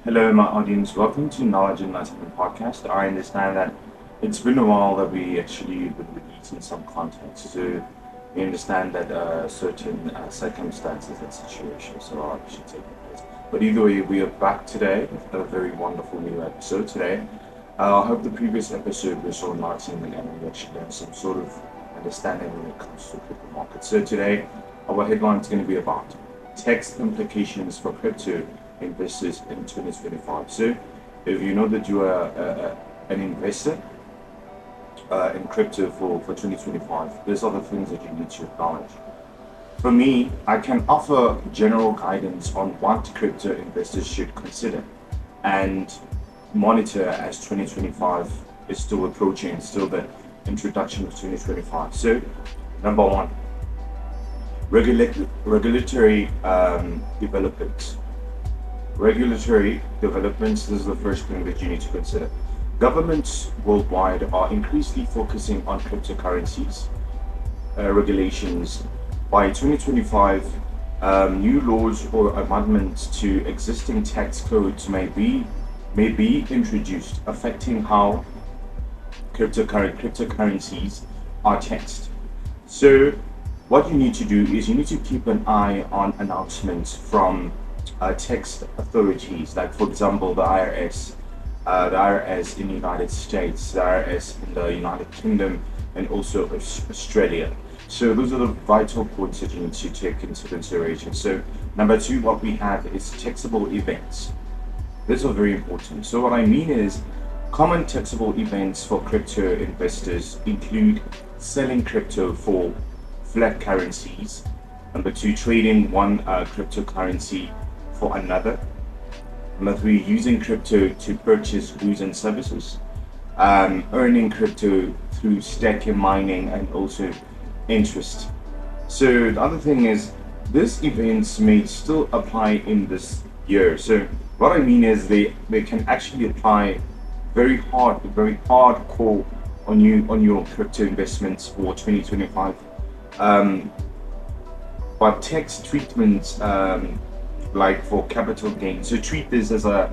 Hello, my audience. Welcome to Knowledge Enlightenment Podcast. I understand that it's been a while that we actually been releasing some content. So we understand that certain circumstances and situations are actually taking place. But either way, we are back today with a very wonderful new episode today. I hope the previous episode was so enlightening and we actually have some sort of understanding when it comes to crypto market. So today, our headline is going to be about tax implications for crypto investors in 2025. So, if you know that you are an investor in crypto for 2025, there's other things that you need to acknowledge. For me, I can offer general guidance on what crypto investors should consider and monitor as 2025 is still approaching, still the introduction of 2025. So, number one, regulatory developments. Regulatory developments, this is the first thing that you need to consider. Governments worldwide are increasingly focusing on cryptocurrencies regulations. By 2025, new laws or amendments to existing tax codes may be introduced, affecting how cryptocurrencies are taxed. So, what you need to do is you need to keep an eye on announcements from tax authorities, like for example the IRS in the United States, the IRS in the United Kingdom, and also Australia. So those are the vital points that you need to take into consideration. So number two, what we have is taxable events. These are very important. So what I mean is common taxable events for crypto investors include selling crypto for flat currencies. Number two, trading one cryptocurrency for another. Number three, using crypto to purchase goods and services. Earning crypto through staking, mining, and also interest. So the other thing is, these events may still apply in this year. So what I mean is they can actually apply very hardcore on your crypto investments for 2025. Um, but tax treatment like for capital gain. So treat this as a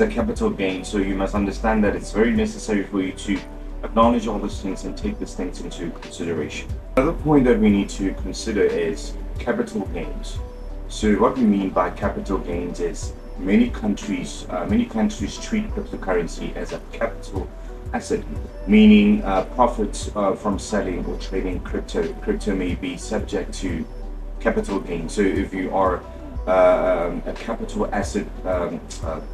capital gain. So you must understand that it's very necessary for you to acknowledge all these things and take these things into consideration. Another point that we need to consider is capital gains. So what we mean by capital gains is many countries treat cryptocurrency as a capital asset, meaning profits from selling or trading crypto may be subject to capital gain. So if you are a capital asset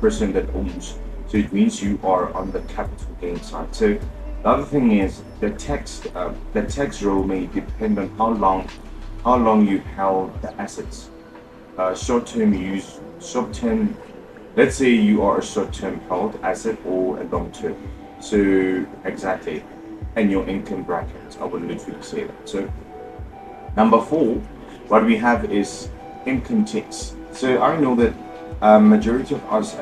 person that owns, so it means you are on the capital gain side. So the other thing is the tax role may depend on how long you held the assets. Short term. Let's say you are a short term held asset or a long term. So exactly, and your income bracket. I would literally say that. So number four, what we have is income tax. So I know that majority of us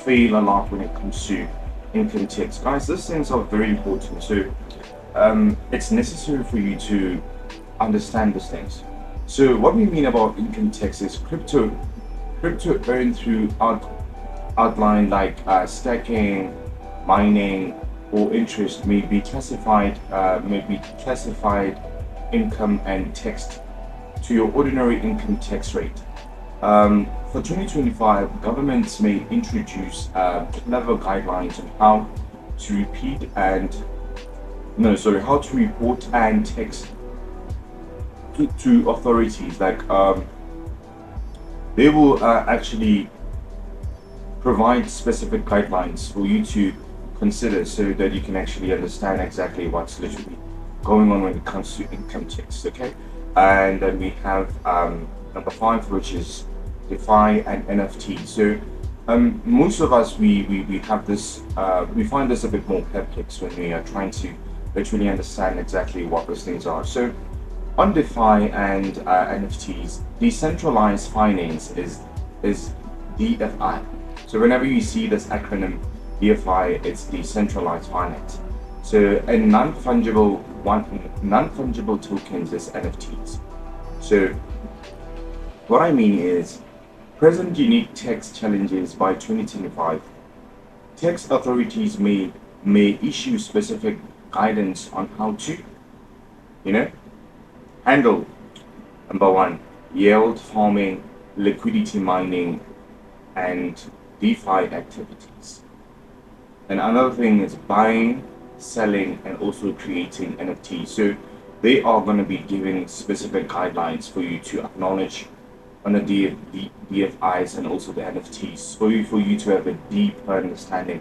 fail a lot when it comes to income tax. Guys, these things are very important. So it's necessary for you to understand these things. So what we mean about income tax is crypto earned through outline like staking, mining, or interest may be classified income and taxed to your ordinary income tax rate. For 2025, governments may introduce clever guidelines on how to report and tax to authorities. Like they will actually provide specific guidelines for you to consider so that you can actually understand exactly what's literally going on when it comes to income tax. Okay, and then we have number five, which is DeFi and NFT. So most of us we have this we find this a bit more perplexed when we are trying to literally understand exactly what those things are. So on DeFi and NFTs, decentralized finance is DFI. So whenever you see this acronym DFI, it's decentralized finance. So a non-fungible tokens is NFTs. So what I mean is Present unique tax challenges by 2025. Tax authorities may issue specific guidance on how to, you know, handle number one, yield farming, liquidity mining, and DeFi activities. And another thing is buying, selling, and also creating NFTs. So they are going to be giving specific guidelines for you to acknowledge on the DFIs and also the NFTs for you to have a deeper understanding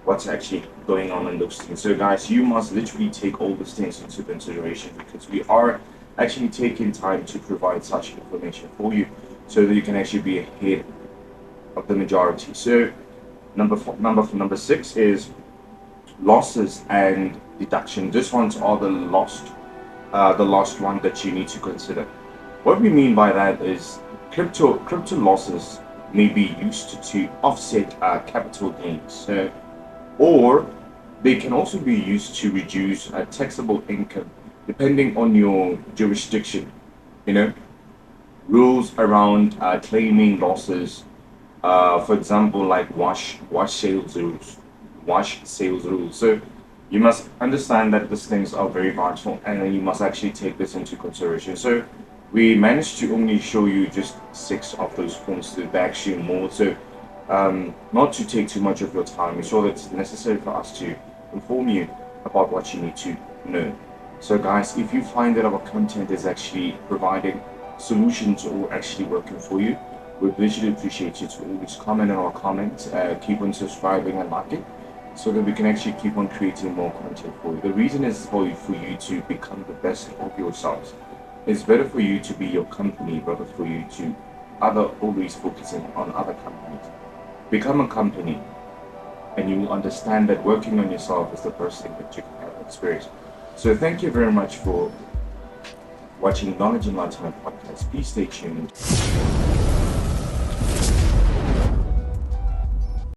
what's actually going on in those things. So guys, you must literally take all these things into consideration because we are actually taking time to provide such information for you so that you can actually be ahead of the majority. So number six is losses and deduction. These ones are the last one that you need to consider. What we mean by that is crypto losses may be used to offset capital gains. Or they can also be used to reduce taxable income depending on your jurisdiction. You know, rules around claiming losses, for example, like wash sales rules. So you must understand that these things are very vital, and you must actually take this into consideration. So we managed to only show you just six of those points. There are actually more. So not to take too much of your time, we saw that it's necessary for us to inform you about what you need to know. So guys, if you find that our content is actually providing solutions or actually working for you, we really appreciate you to always comment on our comments, keep on subscribing and liking, so that we can actually keep on creating more content for you. The reason is for you to become the best of yourselves. It's better for you to be your company rather for you to always focusing on other companies. Become a company, and you will understand that working on yourself is the first thing that you can have experience. So thank you very much for watching Knowledge in Lifetime podcast. Please stay tuned.